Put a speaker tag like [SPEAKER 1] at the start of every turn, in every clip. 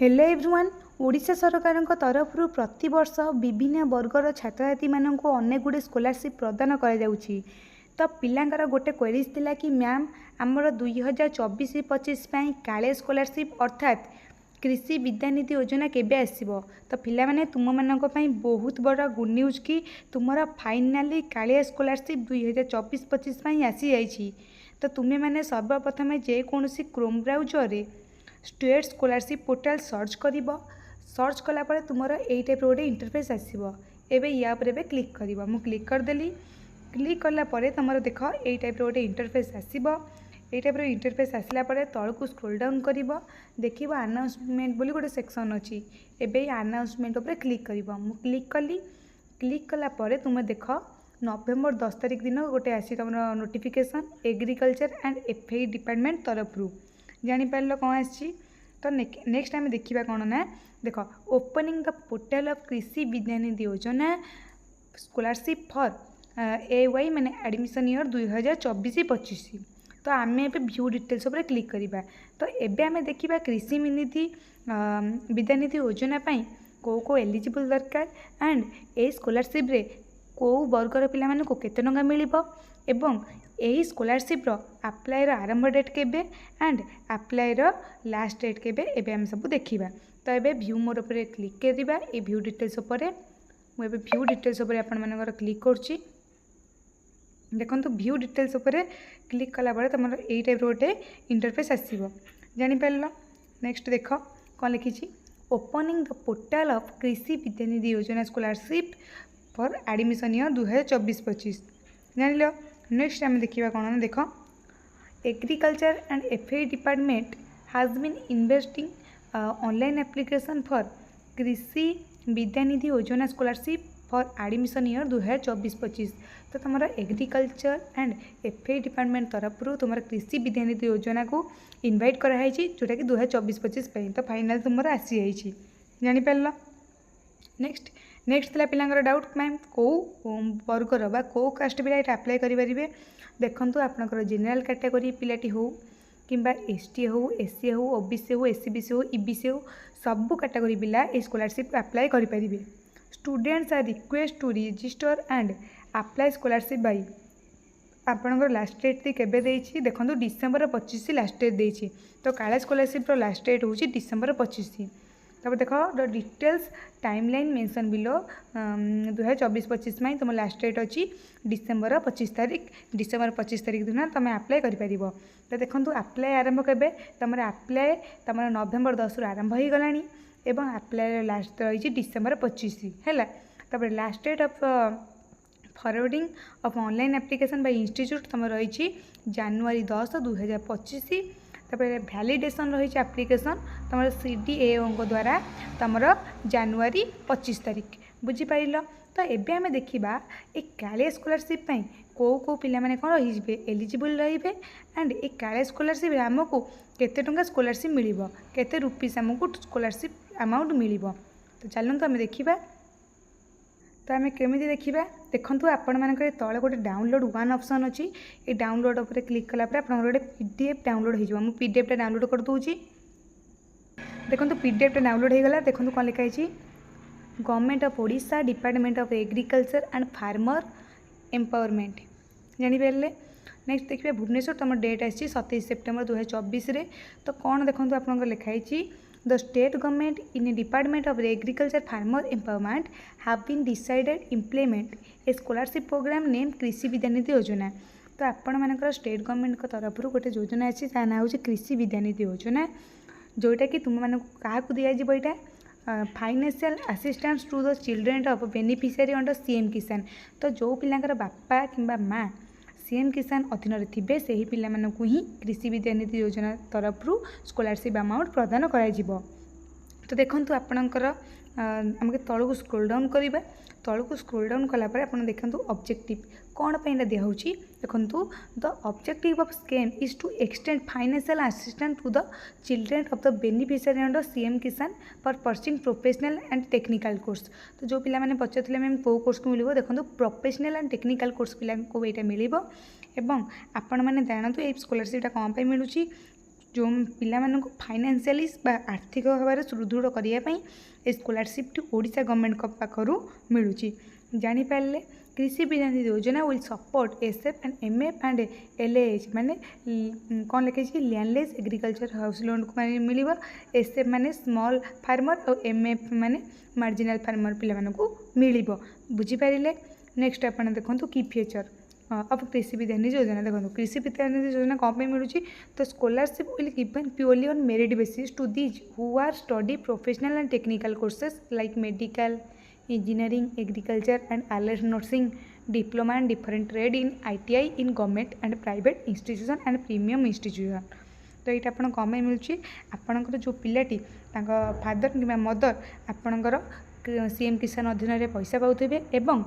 [SPEAKER 1] Hello everyone. Odisha सरकार तरफ प्रति वर्ष विभिन्न वर्गर छात्र छात्री मानक अनेक गुड़े स्कॉलरशिप प्रदान कर तो पिलांकर गोटे क्वेरीज थिला कि मैम आमर 2024-25 काले स्कॉलरशिप अर्थात कृषि विद्यानिधि योजना केबे आसीबो। तो पिला माने तुम मानक पई बहुत बड़ा गुड न्यूज कि तुमरा फाइनाली काले स्कॉलरशिप 2024-25 आसी जाइछि। तो तुम्हें माने सर्वप्रथम जेकोसी क्रोम ब्राउजर रे स्टेट स्कॉलरशिप पोर्टाल सर्च कलापर तुम यही टाइप गोटे इंटरफेस आसो। एबे या पर एबे क्लिक कर मु क्लिक करदेली। क्लिक कलापर तुम देख यही टाइप गोटे इंटरफेस आसो। यही टाइप इंटरफेस आसला तलू स्क्रोल डाउन कर देख अनाउंसमेंट बोली गोटे सेक्शन अच्छी। एबे अनाउंसमेंट उपर क्लिक कर मु क्लिक कली। क्लिक कलापर तुम देख नवेम्बर 10 तारिख दिन गोटे आसी तुम notification agriculture and FI department तरफ जापर कौन आसी। तो नेक्स्ट आम देखा कौन ना देख opening the portal of Krishi Vidyanidhi Yojana scholarship for AY माने एडमिशन ईयर 2024-25। तो आम ए व्यू डिटेल्स उपर क्लिक करवा। तो एबे आम देखा कृषि निधि विद्यानिधि योजना को एलिजिबल दरकार एंड ए स्कॉलरशिप रे को वर्गर पिला माने को केते टंका मिलिबो एवं यही स्कॉलरशिप आप्लायर आरंभ डेट केबे एंड आप्लायर लास्ट डेट केबे एबे हम सब देखिबा। तो एबे व्यू मोर ऊपर क्लिक करदिबा ए व्यू डिटेल्स ऊपर मु एबे व्यू डिटेल्स ऊपर आपण मानकर क्लिक करछि। देखंतु व्यू डिटेल्स ऊपर क्लिक कला बळे तमर एई टाइप रोटे इंटरफेस आसीबो जानि परलो। नेक्स्ट देखो कोन लिखिछि opening the portal of Krishi Vidyanidhi Yojana scholarship for admission year 2024-25 जानिलो। नेक्स्ट आम देखा कौन देख agriculture and FI department has been investing online application for Krishi Vidyanidhi Yojana scholarship for admission year 2024-25। तो तुम एग्रीकल्चर एंड एफआई डिपार्टमेंट तरफ तुम कृषि विद्यानिधि योजना को इनवाइट कराई जोटा कि 2024-25 तो फाइनाल तुम आसी जापर। नेक्स्ट पिलांगर डाउट मैम कौ वर्गर बा कौ कास्ट पिला ये आप्लाय करेंगे। देखो आपंकर जेनेल कैटेगरी पिलाटी हो कि एसटी हो एससी हो ओबीसी हो एससीबीसी हो ईबीसी हो सबू कैटेगरी पिला ये स्कॉलरशिप आप्लाय करेंगे। Students are request to register and apply scholarship by आपंकर लास्ट डेट केबे देछि देखो डिसेम्बर 25 लास्ट डेट देछि। तो काला स्कॉलरशिप लास्ट डेट हूँ डिसेम्बर 25। तब देख the details timeline mention below 2024-25 में तुम लास्ट डेट अच्छी डिसेम्बर 25 तारिख। डिसेम्बर 25 तारिख दिन तुम आप्लाय कर। तो देखो आप्लाय आरंभ केबे तुम आप्लाय तुम नवेम्बर 10 आरंभ हो गला एवं आप्लाय लास्ट रही डिसेम्बर 25 है। तब last date of forwarding of online application by institute तुम रही जनवरी 10 2025। तापर भैलिडेसन रही एप्लिकेशन तुम CDAO द्वारा तुम जनवरी 25 तारिख बुझीपार। तो एबे आमे देखिबा ए काले स्कॉलरशिप को पिला माने कौन रही एलिजिबल रही एंड ए काले स्कॉलरशिप आमको केते टंका स्कॉलरशिप मिलिबो केते रुपीस आमको स्कॉलरशिप अमाउंट मिलिबो। तो चलते आम देखिबा। तो आम केमी देखा देखूँ आपण मान तले गोटे डाउनलोड वन ऑप्शन अच्छी। ये डाउनलोड उपर क्लिक कलापर आप गोटे PDF डाउनलोड हो PDF टा डाउनलोड कर दूँगी। देखो PDF टा डाउनलोड हो गला। देखो कौन लिखाई government of Odisha department of agriculture and farmer empowerment जापर। नेक्स्ट देखिए भुवनेश्वर तुम डेट आसी 27 सेप्टेम्बर 2024। तो कौन देखो आप लिखाई The state government in a department of agriculture farmer empowerment have been decided implement a scholarship program named कृषि विद्यानिधि योजना। तो आपण मानकर स्टेट गवर्नमेंट को तरफ गोटे योजना अच्छी ता ना हूँ कृषि विद्यानिधि योजना जोटा कि तुम मान क्या दिज्व यहाँ financial assistance to the children of beneficiary under CM Kisan. तो जो पिलांकर बापा कि माँ CM किसान अधीन थे से ही पिला मानकु ही कृषि विद्यानिधि योजना तरफ स्कॉलरशिप अमाउंट प्रदान कर। तो देखंतु आपणकर आमके तलू स्क्रोल डाउन करवा। तलू स्क्रोल डाउन कलापर आप देखो ऑब्जेक्टिव कौन पे दिखाई देखो the objective of scheme is to extend financial assistance to the children of the beneficiary under CM Kisan for pursuing professional and technical course. तो जो पिला माने पचारथिले मैम को कोर्स को मिलिबो देखो प्रोफेशनल एंड टेक्निकल कोर्स पिला को एटा मिलिबो एवं आपण माने जानतु ए स्कॉलरशिप कौन पे मिलूची जो पिलामानंकु फाइनान्शियली आर्थिक भाव सुदृढ़ करने ये स्कॉलरशिप ओडिशा गवर्नमेंट पाखु मिलूँ जानीपारे Krishi Vigyan Yojana will support SF and MF and LAH माने कौन लिखे लैंडलेस एग्रीकल्चर हाउस लोन को माने मिल एसएफ माने स्मॉल फार्मर और एमएफ माने मार्जिनल फार्मर पिला मिल बुझीपारे। नेक्स्ट आप देखो की फीचर ऑफ कृषि विज्ञान योजना देखो कृषि विज्ञान योजना कौन पे मिलूँ तो scholarship will given purely on merit basis to these who are study professional and technical courses like medical engineering agriculture and allied nursing diploma and different trade in ITI in government and private institution and premium institution। तो ये आपन कम मिलूँ आपणकर जो पिलाटी father कि mother आपणकर CM किसान अधीन में पैसा पाऊे एवं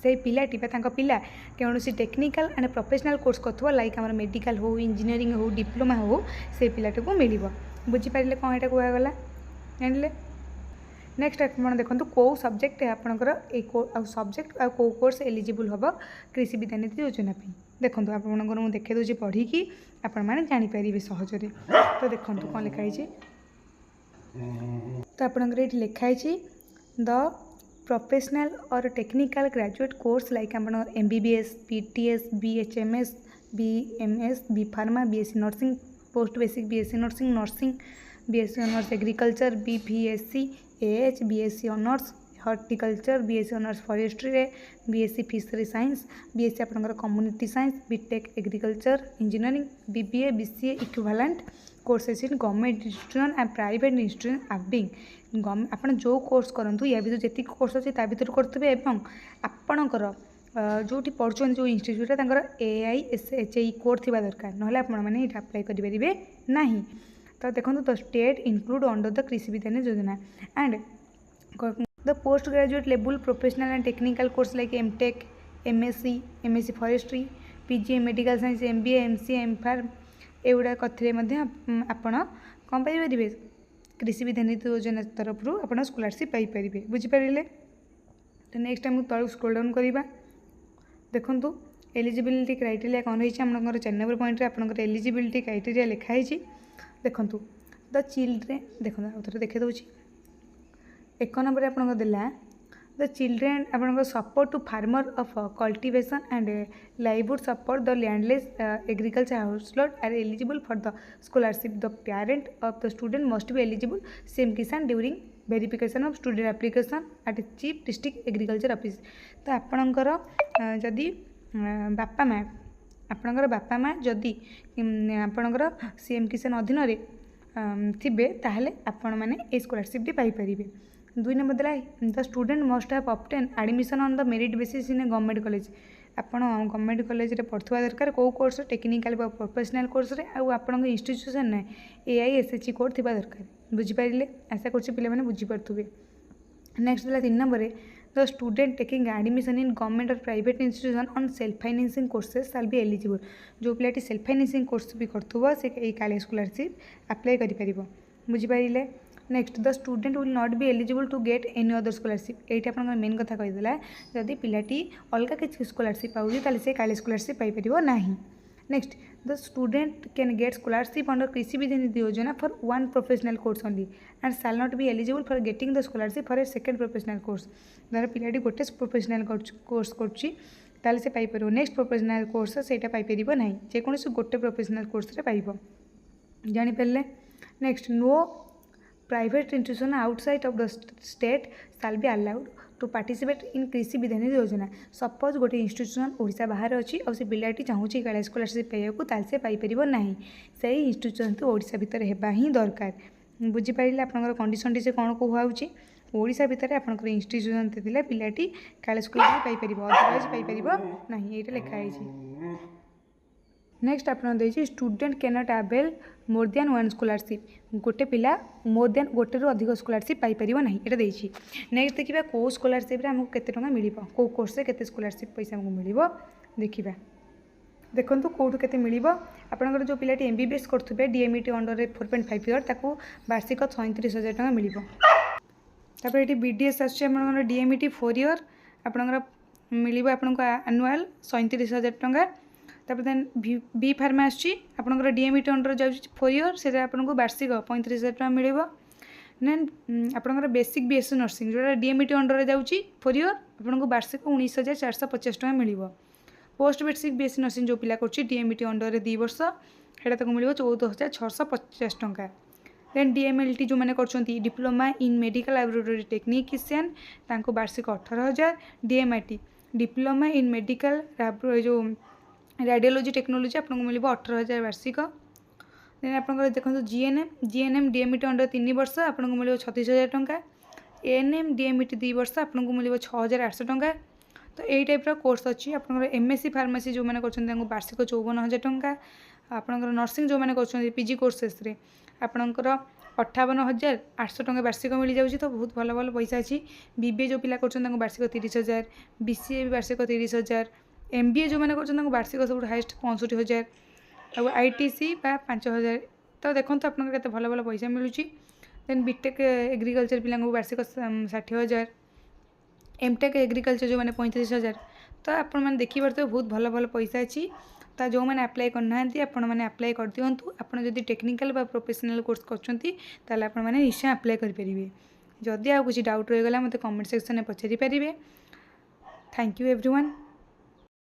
[SPEAKER 1] से पिलाटी पिला कौन टेक्निकल एंड प्रोफेशनल कोर्स कर लाइक आम मेडिकल हो इंजीनियरिंग हो डिप्लोमा हो से पिलाटी को मिल बुझीपारे कौन यहाँ कहगला जानिले। नेक्स्ट आप देखो कौ सब्जेक्ट आपंकर सब्जेक्ट आ कौ कोर्स एलिजिबल हम कृषि विज्ञान योजना देखो आपंकर मुझे देखे दूसरी पढ़ी आपण मैंने जानीपर सहजरे। तो देखो कौन लिखाई तो आपंकर ये लिखाई द प्रोफेशनल और टेक्निकल ग्रेजुएट कोर्स लाइक आप MBBS PTS BHMS BMS B pharma BSc nursing post basic BSc nursing nursing BSc honours agriculture BPSc AH BSc honours horticulture BSc honours forestry रे BSc फिशरी साइंस BSc आपनकर community science BTech agriculture engineering BBA BCA equivalent courses in government institution and private institution आबिंग आपन जो course करंतु या भीतर जेति course अछि ता भीतर करतबे एवं आपनकर जोटी पढ़ुछन जो इंस्टीट्यूट तांकर AISHE कोड थिबा दरकार नहले आपन माने इटा अप्लाई करि परिबे नाही। तो देखो the state include under the कृषि विज्ञान योजना and the post graduate level professional and technical course like MTech MSc forestry PGM medical science MBA MCA MPharm एगुड़ा कथिरे आपण कौन पाइपर कृषि विज्ञान योजना तरफ आप स्कॉलरशिप पाइपर बुझीपारे। तो नेक्स्ट टाइम तल स्क्रोल डाउन करवा देखु एलिजिबिलिटी क्राइटेरिया कौन रही आम 4 नंबर पॉइंट आपंकर एलिजिबिलिटी क्राइटेरिया लिखाई देखु द चिल्ड्रेन देखो आउे देखे दूँ 1 नंबर आपको देला द चिल्ड्रेन आपंकर support to farmer of cultivation and livelihood support the landless agriculture household are eligible for the scholarship the parent of the student must be eligible CM Kisan during verification of student application at chief district agriculture office. तो आपणकर जदि बापा माँ आपणकर बापा माँ जदि आपणकर सीएम किसान अधीन थे ताहले आपण माने ए स्कॉलरशिप पाइपर। 2 नंबर देला the student must have obtain admission on the merit basis in A government college आपण गवर्नमेंट कॉलेज रे पढ़ुवा दरकार कौ कोर्स टेक्निकल प्रोफेशनल कोर्स रे आ आपण इंस्टीट्यूशन ना AISHE कोड थिबा दरकार बुझीपारे आशा कर पे बुझीपारे। नेक्स्ट देला 3 number the student taking admission in government और private institution on self financing courses shall be eligible जो पिलाटी सेल्फ फाइनेंसिंग कोर्स भी करथुबो से ए काले स्कॉलरशिप अप्लाई करि परिबो बुझीपारे। Next the student will not be eligible to get any other scholarship ये आप मेन कथा कहीदेला जदि पिलाटी अलग किसी स्कॉलरशिप पाऊँ ताले से काले स्कॉलरशिप पाइपर ना। Next the student can get scholarship under Krishi Vigyan Yojana for 1 professional course only and shall not be eligible for getting the scholarship for a second professional course धर पिलाटी गोटे प्रोफेशनल कोर्स कर से पाइपर नेक्स्ट प्रोफेशनल कोर्स से पाइपर ना जेकोसी गोटे प्रोफेशनल कोर्स पाइब जानीपारे। Next no private institution outside of the state shall be allowed to participate इन कृषि विज्ञान योजना सपोज गोटे इंस्टीट्यूशन ओडिशा बाहर अच्छी और से पिलाटी चाहूँगी काले स्कॉलरशिप पाइबा ताल से पाइपर ना से इंस्टीट्यूशन तो ओडिशा भितर हेबा ही दरकार बुझीपारे। आपंकर कंडीशन से कौन कहूँ ओडिशा भितर आपंकर इंस्टीट्यूशन थे पिलाटी काले स्कॉलरशिप पाइपर अदरवाइज पाइपर ना ये लिखाई। नेक्स्ट आप student can not avail more than 1 scholarship गोटे पिला मोर देन गोटे अधिक स्कॉलरशिप पाइपर ना ये देखिए। नेक्स्ट देखा कौ स्कॉलरशिप आमको केते टंका मिल कौ कोर्स से केते स्कॉलरशिप पैसा आमको मिल देखा देखो कौटू के मिल आपंकर जो पिलाटी MBBS करुवे DMET अंडर 4.5 ईयर ताकू वार्षिक 37,000 टंका मिल। तापर ये BDS आसमें DMET 4 ईयर आपंकर मिल आपको एनुआल 37,000 टंका। तापर then B pharma आसपर DMET under जाऊँ 4 इयर से आपको वार्षिक 35,000 टका मिल देन आपंकर बेसिक बीएससी नर्सिंग जो डीएमईटी अंडर जाऊँगी 4 इयर आपको वार्षिक 19,450 टका मिल पोस्ट बेसिक बीएससी नर्सिंग जो पिला कर डीएमईटी अंडर 2 वर्ष से मिल 14,650 टका देन डीएमएलटी जो मैंने कर diploma in medical laboratory technician तांको वार्षिक 18,000 डीएमआईटी डिप्लोमा इन मेडिकल जो रेडियोलॉजी टेक्नोलॉजी आपको मिल 18,000 वार्षिक देन आप देखो जीएनएम डीएमईटी अंडर 3 वर्ष आपको मिल 36,000 टका एएनएम डीएमईटी 2 वर्ष आपको मिल 6,800 टका तो यही टाइप कोर्स अच्छी आप एमएससी फार्मेसी जो मैंने कर वार्षिक 54,000 टका आपंकर नर्सिंग जो मैंने कर पीजी कोर्सेस आपणकर 58,800 टका वार्षिक मिल जाऊँगी तो बहुत भल भल पैसा अच्छी बीबीए जो पिला कर वार्षिक 30,000 बीसीए भी वार्षिक 30,000 एमबीए जो मैंने कर वार्षिक सब हाइस्ट 65,000 और आईटीसी 5,000 तो देखो आपको केते भल भल पैसा मिलूँ देन बीटेक एग्रीकल्चर पिला वार्षिक 60,000 एमटेक एग्रीकल्चर जो मैंने 35,000 तो आपने देखिए बहुत भल भल पैसा अच्छी तो जो मैंने अप्लाई करना आपने अप्लाई कर दिंतु आपड़ जब टेक्निकल बा प्रोफेशनल कोर्स कर आपने निश्चय अप्लाई करेंगे जदि आ कुछ डाउट रहीगला मत कमेंट सेक्शन में पचारि पारे थैंक यू एवरीवन।